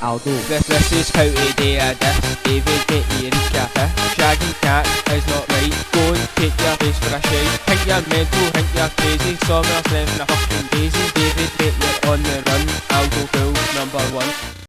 Aldo. This is how to do a diss. David, get your recap. Shaggy cat is not right. Go and take your face for a shite. Think you're mental, think you're crazy. Saw me a slim in a fucking daisy. David, get you're on the run. Aldo Poole, #1.